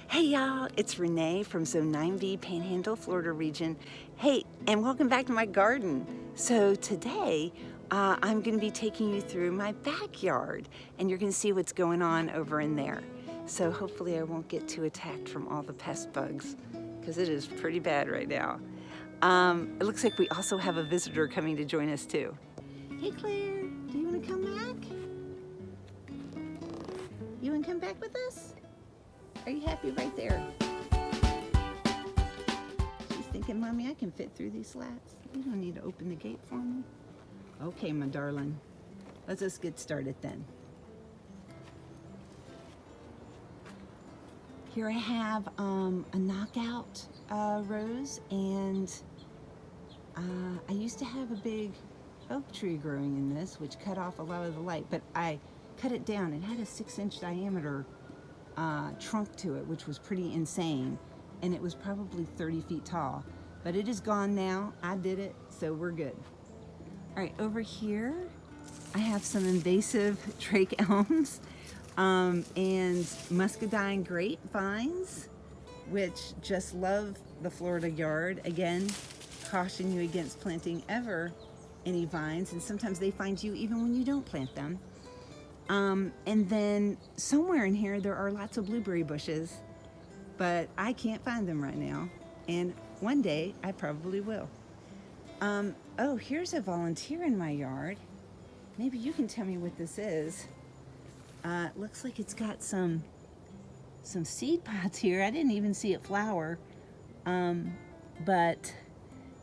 Hey y'all, it's Renee from Zone 9B, Panhandle, Florida region. Hey, and welcome back to my garden. So today, I'm gonna be taking you through my backyard and you're gonna see what's going on over in there. So hopefully I won't get too attacked from all the pest bugs because it is pretty bad right now. It looks like we also have a visitor coming to join us too. Hey Claire, do you wanna come back? You wanna come back with us? Are you happy right there? She's thinking, Mommy, I can fit through these slats. You don't need to open the gate for me. Okay, my darling. Let's just get started then. Here I have a knockout rose, and I used to have a big oak tree growing in this, which cut off a lot of the light, but I cut it down. It had a 6-inch diameter trunk to it, which was pretty insane, and it was probably 30 feet tall, but it is gone now. I did it, so we're good. All right, over here I have some invasive drake elms and muscadine grapevines, which just love the Florida yard. Again, caution you against planting ever any vines, and sometimes they find you even when you don't plant them. And then somewhere in here there are lots of blueberry bushes, but I can't find them right now, and one day I probably will. Oh, here's a volunteer in my yard. Maybe you can tell me what this is. It looks like it's got some seed pods here. I didn't even see it flower, but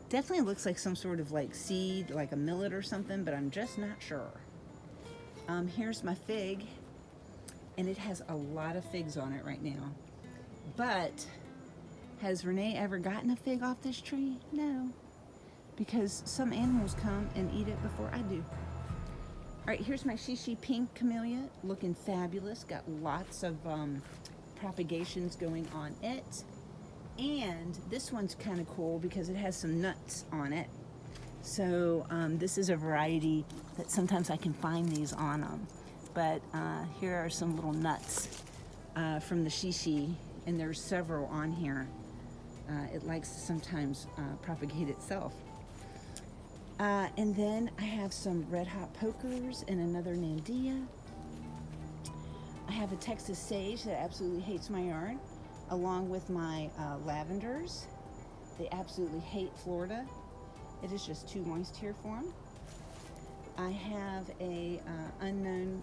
definitely looks like some sort of like seed, like a millet or something, but I'm just not sure. Here's my fig, and it has a lot of figs on it right now. But has Renee ever gotten a fig off this tree? No, because some animals come and eat it before I do. All right, here's my Shishi pink camellia, looking fabulous. Got lots of propagations going on it. And this one's kind of cool because it has some nuts on it. So this is a variety that sometimes I can find these on them. But here are some little nuts from the Shishi, and there's several on here. It likes to sometimes propagate itself. And then I have some red hot pokers and another Nandia. I have a Texas sage that absolutely hates my yard, along with my lavenders. They absolutely hate Florida. It is just too moist here for them. I have a unknown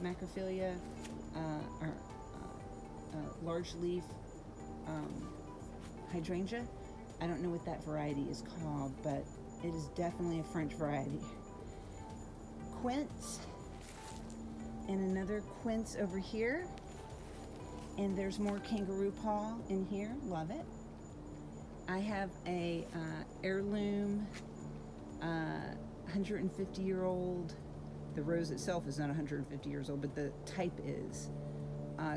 macrophylla, or large leaf hydrangea. I don't know what that variety is called, but it is definitely a French variety. Quince, and another quince over here. And there's more kangaroo paw in here, love it. I have a heirloom 150-year-old, the rose itself is not 150 years old, but the type is.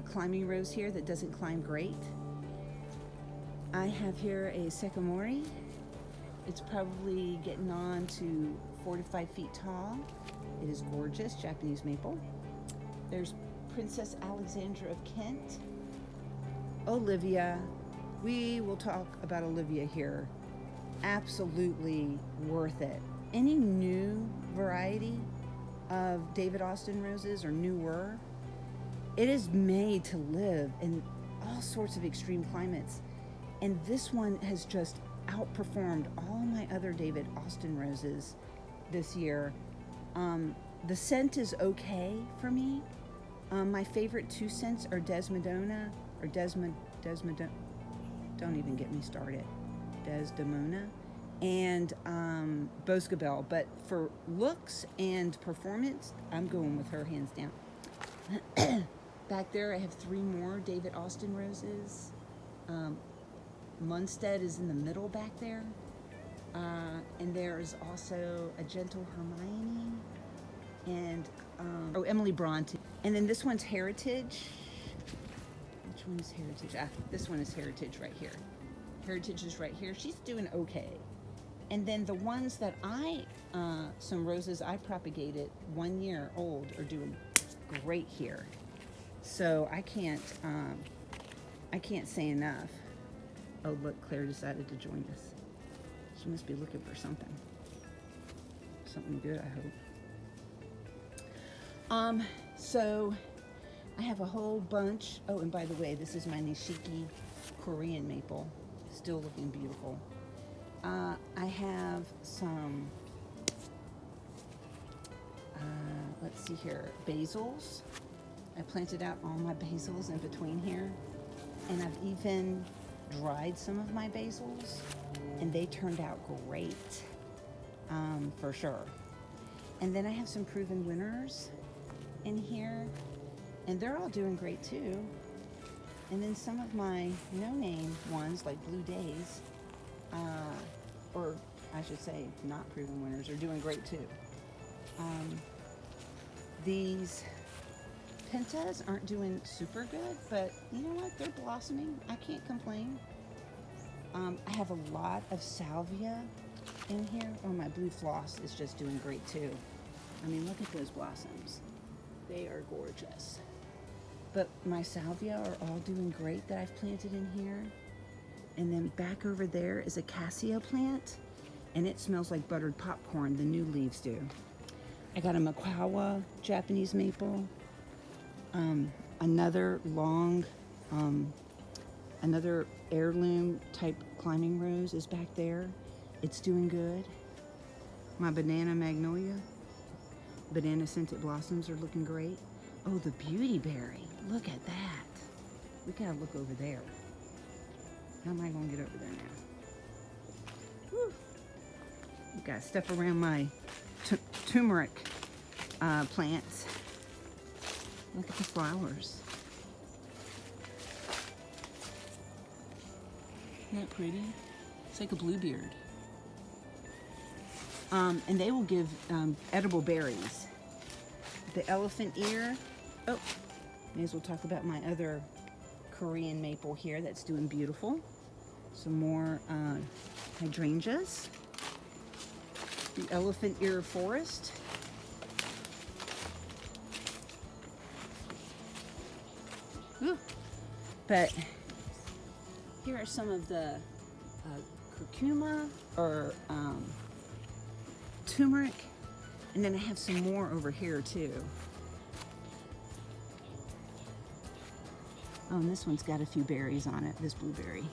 Climbing rose here that doesn't climb great. I have here a sycamore. It's probably getting on to 4 to 5 feet tall. It is gorgeous, Japanese maple. There's Princess Alexandra of Kent. Olivia. We will talk about Olivia here. Absolutely worth it. Any new variety of David Austin roses, or newer, it is made to live in all sorts of extreme climates. And this one has just outperformed all my other David Austin roses this year. The scent is okay for me. My favorite 2 scents are Desmodona, or Desmodona. Don't even get me started. Desdemona and Boscobel, but for looks and performance, I'm going with her hands down. Back there I have 3 more David Austin roses. Munstead is in the middle back there, and there is also a gentle Hermione and Emily Bronte, and then this one's Heritage. Which one is Heritage? This one is Heritage right here. Heritage is right here. She's doing okay. And then the ones that some roses I propagated 1 year old are doing great here. So I can't I can't say enough. Oh, look, Claire decided to join us. She must be looking for something. Something good, I hope. So I have a whole bunch. Oh, and by the way, this is my Nishiki Korean maple. Still looking beautiful. I have some, let's see here, basils. I planted out all my basils in between here. And I've even dried some of my basils, and they turned out great, for sure. And then I have some proven winners in here, and they're all doing great too. And then some of my no-name ones, like Blue Days, or I should say not proven winners, are doing great too. These Pentas aren't doing super good, but you know what? They're blossoming. I can't complain. I have a lot of salvia in here. Oh, my blue floss is just doing great too. I mean, look at those blossoms. They are gorgeous. But my salvia are all doing great that I've planted in here. And then back over there is a cassia plant, and it smells like buttered popcorn, the new leaves do. I got a Makawa Japanese maple. Another long, another heirloom type climbing rose is back there. It's doing good. My banana magnolia, banana scented blossoms are looking great. Oh, the beauty berry, look at that. We gotta look over there. How am I gonna get over there now? Whew. Gotta step around my turmeric plants. Look at the flowers. Isn't that pretty? It's like a bluebeard. And they will give edible berries. The elephant ear. Oh, may as well talk about my other Korean maple here that's doing beautiful. Some more hydrangeas. The elephant ear forest. Ooh. But here are some of the curcuma or turmeric, and then I have some more over here too. Oh, and this one's got a few berries on it, this blueberry.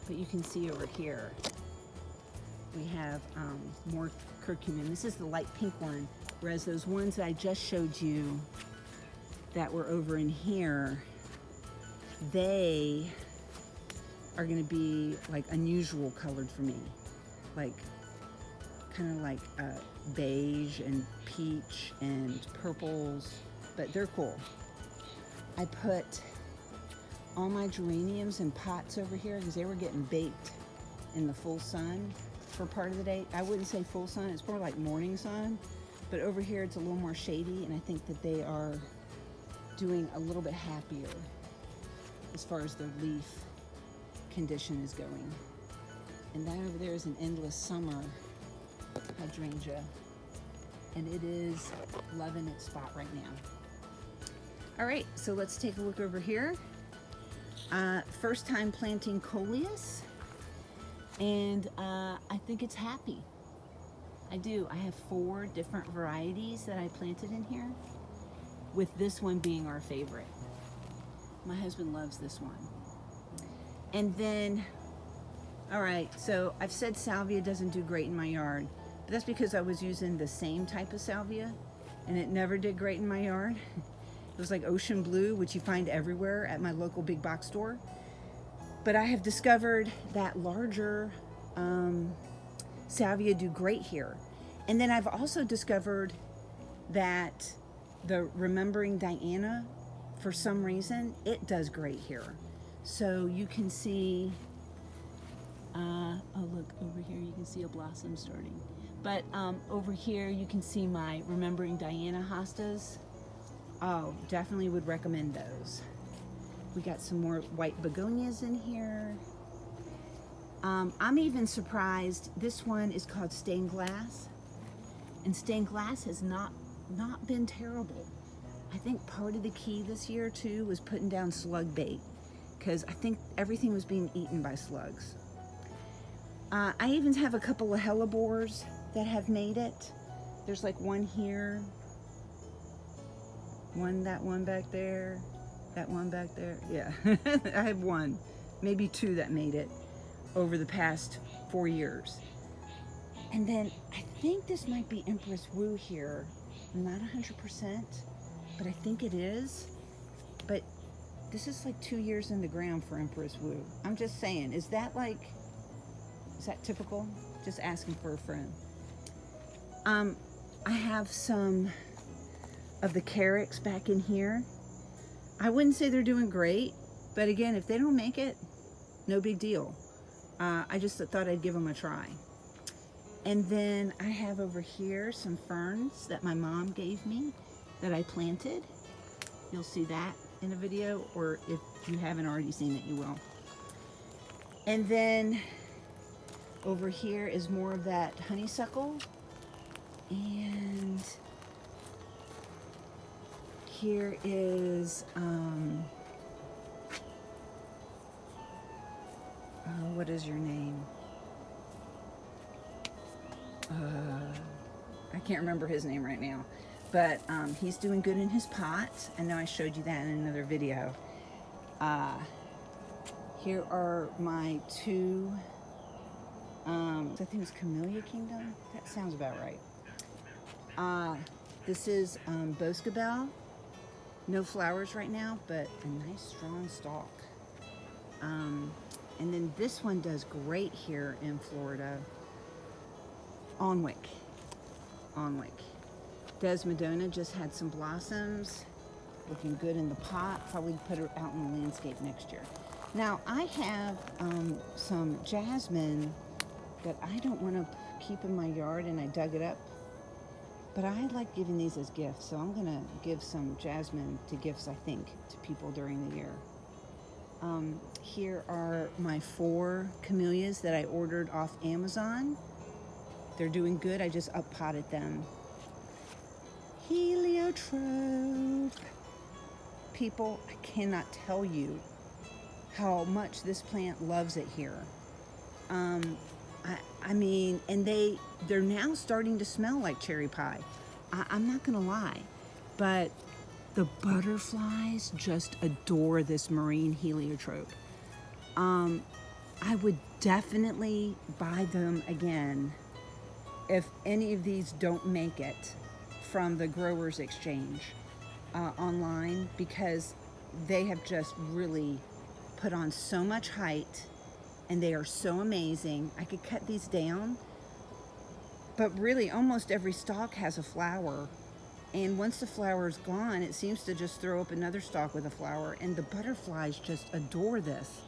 But you can see over here we have more curcumin. This is the light pink one, whereas those ones that I just showed you that were over in here, they are going to be like unusual colored for me, like kind of like beige and peach and purples, but they're cool. I put all my geraniums in pots over here because they were getting baked in the full sun for part of the day. I wouldn't say full sun, it's more like morning sun, but over here it's a little more shady, and I think that they are doing a little bit happier as far as their leaf condition is going. And that over there is an endless summer hydrangea, and it is loving its spot right now. All right, so let's take a look over here. First time planting coleus, and I think it's happy. I do. I have 4 different varieties that I planted in here, with this one being our favorite. My husband loves this one. And then, all right, so I've said salvia doesn't do great in my yard, but that's because I was using the same type of salvia, and it never did great in my yard. It was like ocean blue, which you find everywhere at my local big box store. But I have discovered that larger salvia do great here. And then I've also discovered that the Remembering Diana, for some reason, it does great here. So you can see, oh look, over here you can see a blossom starting. But over here you can see my Remembering Diana hostas. Oh, definitely would recommend those. We got some more white begonias in here. I'm even surprised, this one is called Stained Glass. And Stained Glass has not been terrible. I think part of the key this year too was putting down slug bait, because I think everything was being eaten by slugs. I even have a couple of hellebores that have made it. There's like one here, that one back there, that one back there. Yeah, I have one, maybe two that made it over the past 4 years. And then I think this might be Empress Wu here. I'm not 100%, but I think it is. But this is like 2 years in the ground for Empress Wu. I'm just saying, is that typical? Just asking for a friend. I have some of the Carex back in here. I wouldn't say they're doing great, but again, if they don't make it, no big deal. I just thought I'd give them a try. And then I have over here some ferns that my mom gave me that I planted. You'll see that in a video, or if you haven't already seen it, you will. And then over here is more of that honeysuckle. And here is, what is your name? I can't remember his name right now, but he's doing good in his pot. I know I showed you that in another video. Here are my two, I think it was Camellia Kingdom. That sounds about right. This is Boscobel. No flowers right now, but a nice strong stalk. And then this one does great here in Florida. Onwick. Desmodona just had some blossoms, looking good in the pot. Probably put her out in the landscape next year. Now I have some jasmine that I don't want to keep in my yard, and I dug it up. But I like giving these as gifts, so I'm gonna give some jasmine to gifts, I think, to people during the year. Here are my 4 camellias that I ordered off Amazon. They're doing good. I just up-potted them. Heliotrope. People, I cannot tell you how much this plant loves it here. I mean, and they're now starting to smell like cherry pie. I'm not gonna lie, but the butterflies just adore this marine heliotrope. I would definitely buy them again if any of these don't make it from the Growers Exchange online, because they have just really put on so much height and they are so amazing. I could cut these down, but really almost every stalk has a flower, and once the flower is gone, it seems to just throw up another stalk with a flower, and the butterflies just adore this.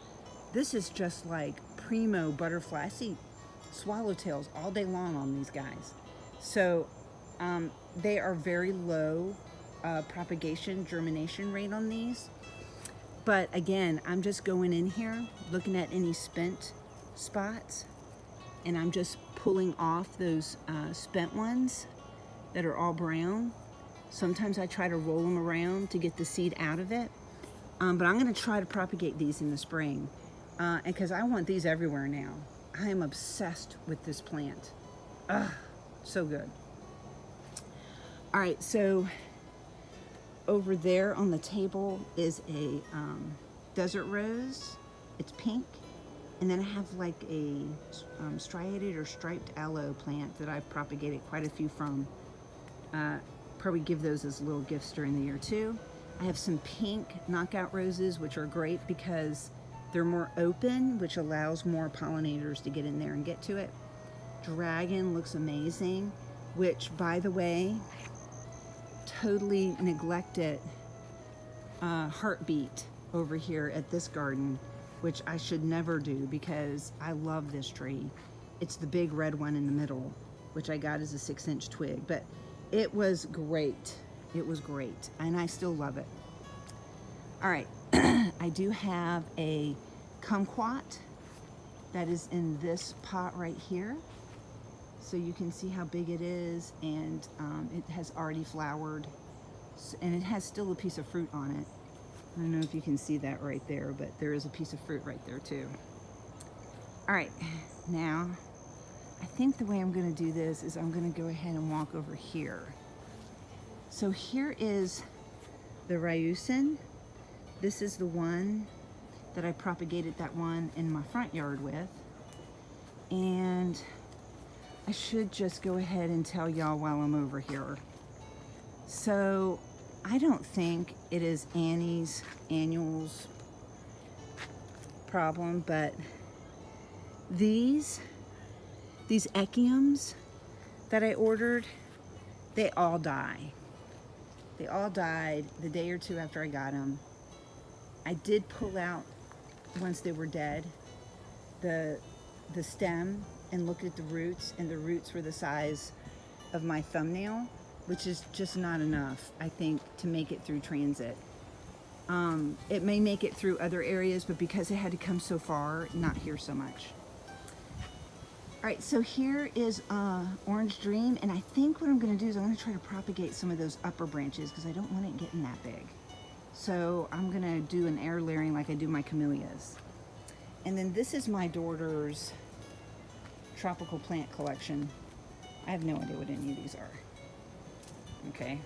This is just like primo butterfly. I see swallowtails all day long on these guys. So they are very low propagation, germination rate on these. But again, I'm just going in here, looking at any spent spots, and I'm just pulling off those spent ones that are all brown. Sometimes I try to roll them around to get the seed out of it. But I'm gonna try to propagate these in the spring, because I want these everywhere now. I am obsessed with this plant. So good. All right, so over there on the table is a desert rose. It's pink. And then I have like a striated or striped aloe plant that I've propagated quite a few from. Probably give those as little gifts during the year too. I have some pink knockout roses, which are great because they're more open, which allows more pollinators to get in there and get to it. Dragon looks amazing, which, by the way, totally neglected heartbeat over here at this garden, which I should never do because I love this tree. It's the big red one in the middle, which I got as a 6-inch twig, but it was great. It was great, and I still love it. All right, I do have a kumquat that is in this pot right here. So you can see how big it is, and it has already flowered, and it has still a piece of fruit on it. I don't know if you can see that right there, but there is a piece of fruit right there too. All right, now I think the way I'm going to do this is I'm going to go ahead and walk over here. So here is the Ryusin. This is the one that I propagated that one in my front yard with. And I should just go ahead and tell y'all while I'm over here. So I don't think it is Annie's annuals problem, but these echiums that I ordered, they all die. They all died the day or two after I got them. I did pull out, once they were dead, the stem and look at the roots, and the roots were the size of my thumbnail, which is just not enough, I think, to make it through transit. It may make it through other areas, but because it had to come so far, not here so much. All right, so here is Orange Dream, and I think what I'm going to do is I'm going to try to propagate some of those upper branches because I don't want it getting that big. So I'm going to do an air layering like I do my camellias. And then this is my daughter's tropical plant collection. I have no idea what any of these are. Okay.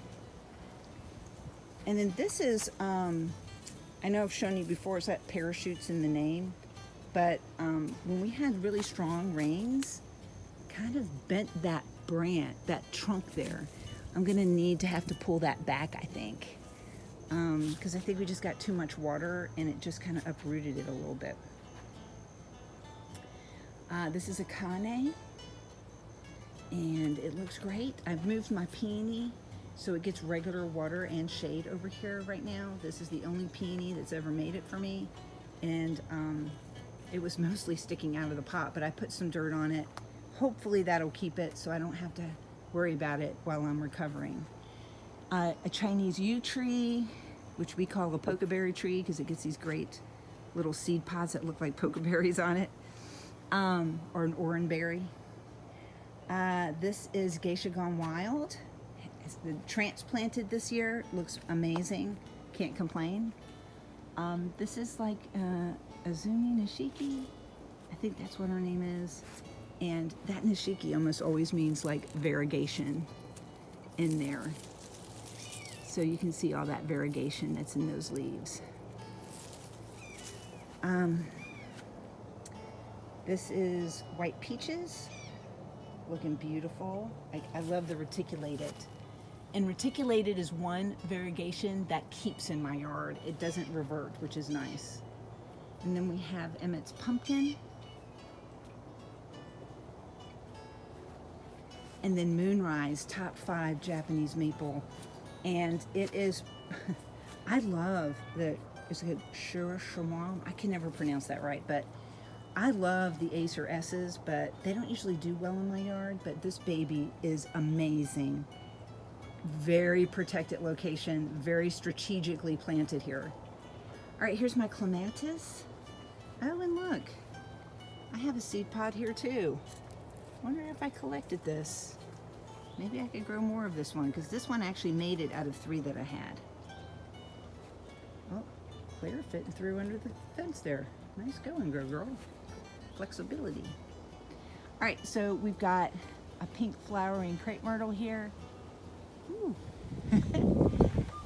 And then this is, I know I've shown you before, it's that parachutes in the name. But when we had really strong rains, kind of bent that branch, that trunk there. I'm gonna need to have to pull that back, I think. Because I think we just got too much water and it just kind of uprooted it a little bit. This is a Kane, and it looks great. I've moved my peony so it gets regular water and shade over here right now. This is the only peony that's ever made it for me. And it was mostly sticking out of the pot, but I put some dirt on it. Hopefully that'll keep it so I don't have to worry about it while I'm recovering. A Chinese yew tree, which we call a pokeberry tree because it gets these great little seed pods that look like pokeberries on it, or an oranberry. This is Geisha Gone Wild. It's been transplanted this year. Looks amazing. Can't complain. This is like Azumi Nishiki. I think that's what her name is. And that Nishiki almost always means like variegation in there. So you can see all that variegation that's in those leaves. This is White Peaches. Looking beautiful. I love the reticulated. And reticulated is one variegation that keeps in my yard. It doesn't revert, which is nice. And then we have Emmett's Pumpkin. And then Moonrise, top 5 Japanese maple. And it is, I love the, it's a Shurashimam. I can never pronounce that right, but I love the Acer S's, but they don't usually do well in my yard. But this baby is amazing. Very protected location, very strategically planted here. All right, here's my clematis. Oh, and look, I have a seed pod here too. Wonder if I collected this. Maybe I could grow more of this one because this one actually made it out of 3 that I had. Oh, Claire fitting through under the fence there. Nice going, girl. Flexibility. All right, so we've got a pink flowering crepe myrtle here. Ooh.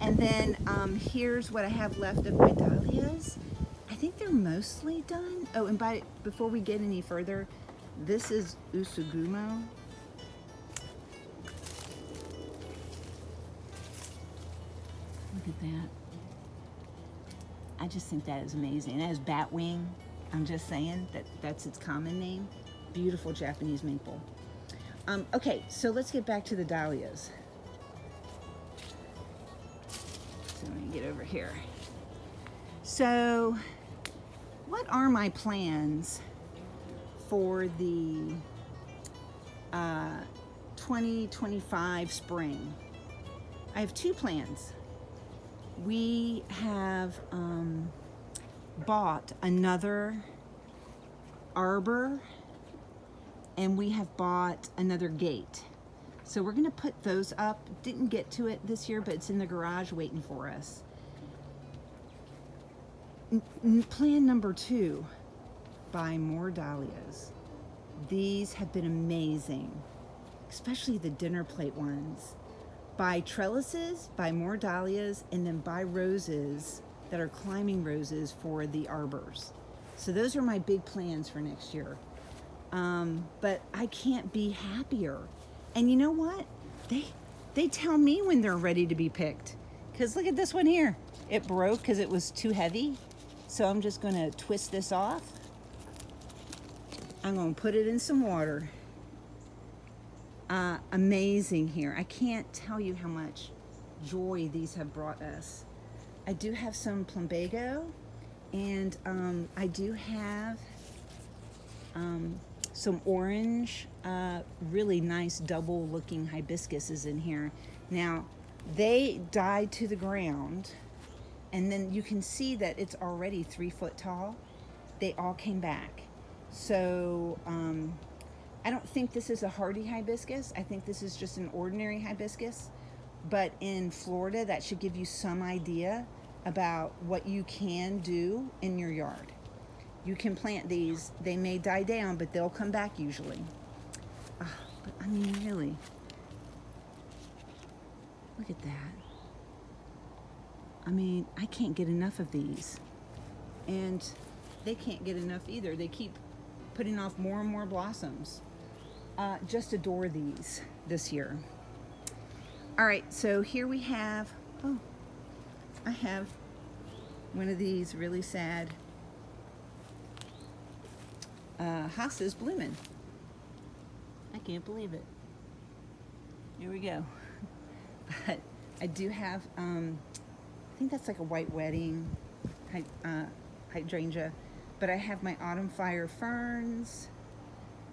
And then here's what I have left of my dahlias. I think they're mostly done. Oh, and before we get any further, this is Usugumo. Look at that. I just think that is amazing. That is batwing. I'm just saying that's its common name. Beautiful Japanese maple. Okay, so let's get back to the dahlias. So let me get over here. So what are my plans for the 2025 spring? I have 2 plans. We have bought another arbor, and we have bought another gate. So we're gonna put those up. Didn't get to it this year, but it's in the garage waiting for us. Plan number 2, buy more dahlias. These have been amazing, especially the dinner plate ones. Buy trellises, buy more dahlias, and then buy roses that are climbing roses for the arbors. So those are my big plans for next year. But I can't be happier. And you know what? They tell me when they're ready to be picked. Because look at this one here. It broke because it was too heavy. So I'm just going to twist this off. I'm going to put it in some water. Amazing here. I can't tell you how much joy these have brought us. I do have some plumbago, and I do have some orange, really nice double looking hibiscuses in here. Now, they died to the ground, and then you can see that it's already 3 foot tall. They all came back. So I don't think this is a hardy hibiscus. I think this is just an ordinary hibiscus. But in Florida, that should give you some idea about what you can do in your yard. You can plant these. They may die down, but they'll come back usually. But I mean, really, look at that. I mean, I can't get enough of these. And they can't get enough either. They keep putting off more and more blossoms. Just adore these this year. All right, so here we have, I have one of these really sad hostas blooming. I can't believe it. Here we go. But I do have, I think that's like a white wedding hydrangea. But I have my autumn fire ferns.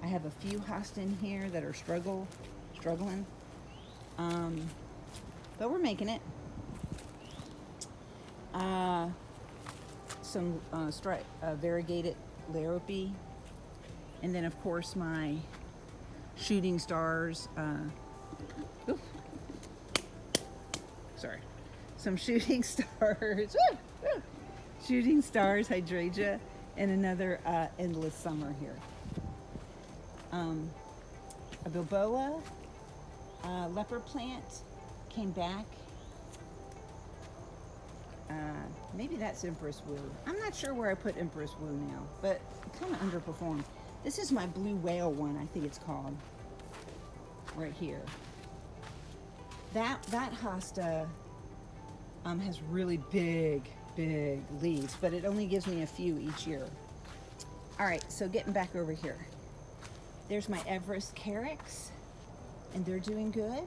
I have a few hosta in here that are struggling. But we're making it. Some variegated lairope. And then, of course, my shooting stars. Some shooting stars. Shooting stars hydrangea. And another endless summer here. A bilboa leopard plant came back. Maybe that's Empress Woo. I'm not sure where I put Empress Woo now, but it kind of underperformed. This is my blue whale one, I think it's called. Right here. That hosta has really big leaves, but it only gives me a few each year. All right, so getting back over here. There's my Everest carex, and they're doing good.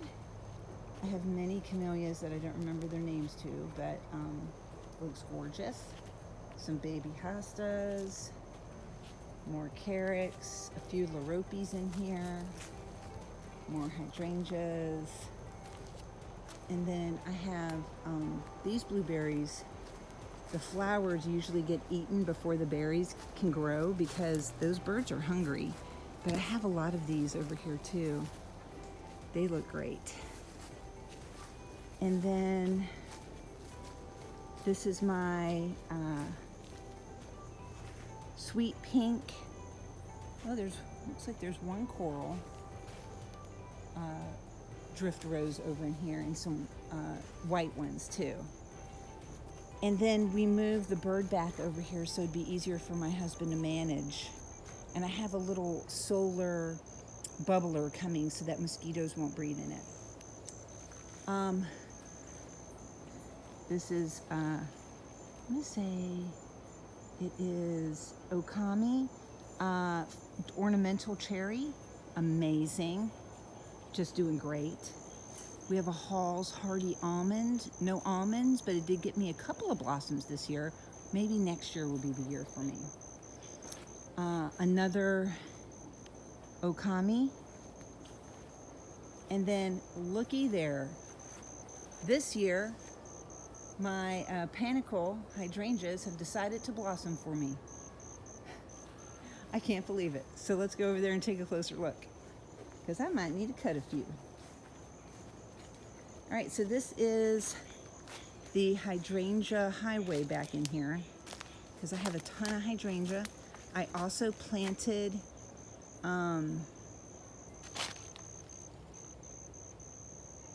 I have many camellias that I don't remember their names to, but looks gorgeous. Some baby hostas, more carex, a few lairopes in here, more hydrangeas, and then I have these blueberries. The flowers usually get eaten before the berries can grow because those birds are hungry. But I have a lot of these over here too. They look great. And then this is my sweet pink. Oh, looks like there's one coral drift rose over in here, and some white ones too. And then we moved the bird bath over here so it'd be easier for my husband to manage. And I have a little solar bubbler coming so that mosquitoes won't breed in it. This is, I'm gonna say it is Okami ornamental cherry. Amazing, just doing great. We have a Hall's Hardy almond. No almonds, but it did get me a couple of blossoms this year. Maybe next year will be the year for me. Another Okami. And then looky there. This year, my panicle hydrangeas have decided to blossom for me. I can't believe it. So let's go over there and take a closer look, because I might need to cut a few. All right, so this is the hydrangea highway back in here. because I have a ton of hydrangea. I also planted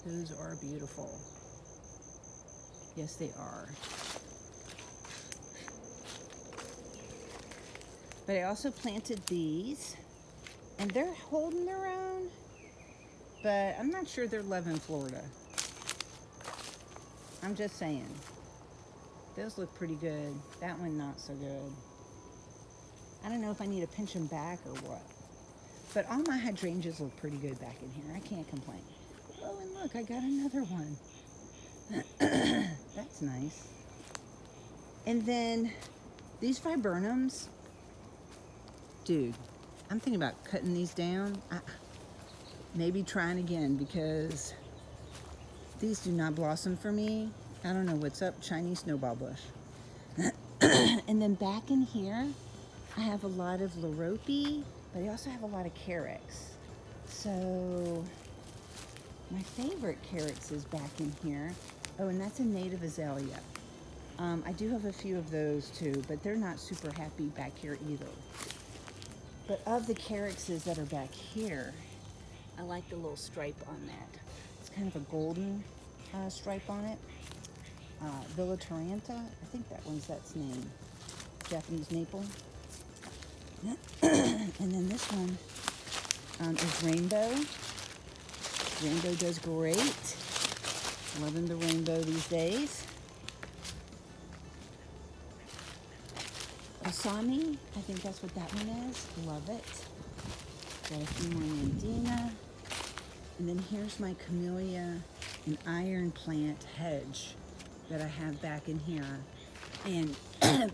those are beautiful. Yes, they are. But I also planted these, and they're holding their own, but I'm not sure they're loving Florida. I'm just saying. Those look pretty good. That one not so good. I don't know if I need to pinch them back or what. But all my hydrangeas look pretty good back in here. I can't complain. Oh, and look, I got another one. That's nice. And then these viburnums, dude, I'm thinking about cutting these down. Maybe trying again, because these do not blossom for me. I don't know what's up. Chinese snowball bush. And then back in here, I have a lot of Lorope, but I also have a lot of Carex. So my favorite Carex is back in here. Oh, and that's a native azalea. I do have a few of those too, but they're not super happy back here either. But of the Carexes that are back here, I like the little stripe on that. It's kind of a golden stripe on it. Villa Taranta, I think that one's that's name. Japanese maple. And then this one is Rainbow. Rainbow does great. Loving the rainbow these days. Osami, I think that's what that one is. Love it. Got a few more Nandina. And then here's my camellia and iron plant hedge that I have back in here. And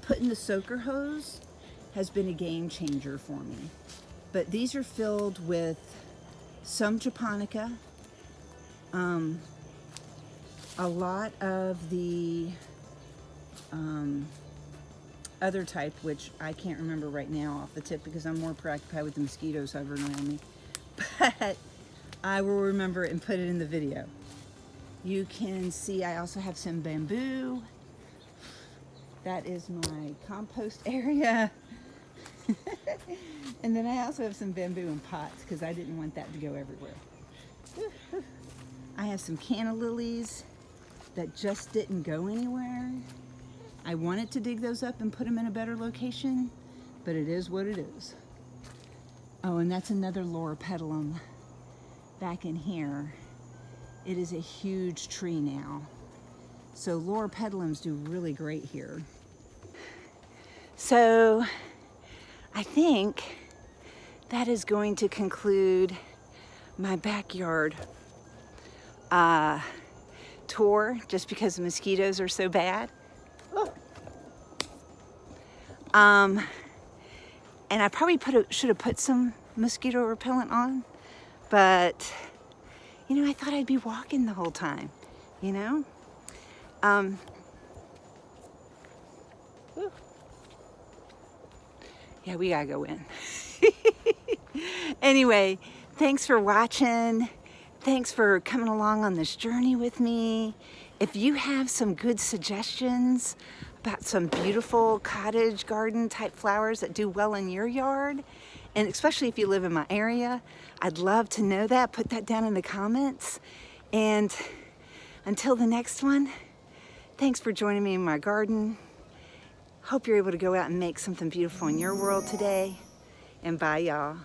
putting the soaker hose has been a game changer for me. But these are filled with some japonica, a lot of the other type, which I can't remember right now off the tip because I'm more preoccupied with the mosquitoes hovering around me. But I will remember it and put it in the video. You can see I also have some bamboo. That is my compost area. And then I also have some bamboo in pots because I didn't want that to go everywhere. I have some canna lilies that just didn't go anywhere. I wanted to dig those up and put them in a better location, but it is what it is. Oh, and that's another loropetalum back in here. It is a huge tree now. So loropetalums do really great here. So I think that is going to conclude my backyard tour, just because the mosquitoes are so bad. And I probably should have put some mosquito repellent on, but you know, I thought I'd be walking the whole time, you know? Yeah, we gotta go in. Anyway, thanks for watching. Thanks for coming along on this journey with me. If you have some good suggestions about some beautiful cottage garden type flowers that do well in your yard, and especially if you live in my area, I'd love to know that. Put that down in the comments. And until the next one, thanks for joining me in my garden. Hope you're able to go out and make something beautiful in your world today. And bye, y'all.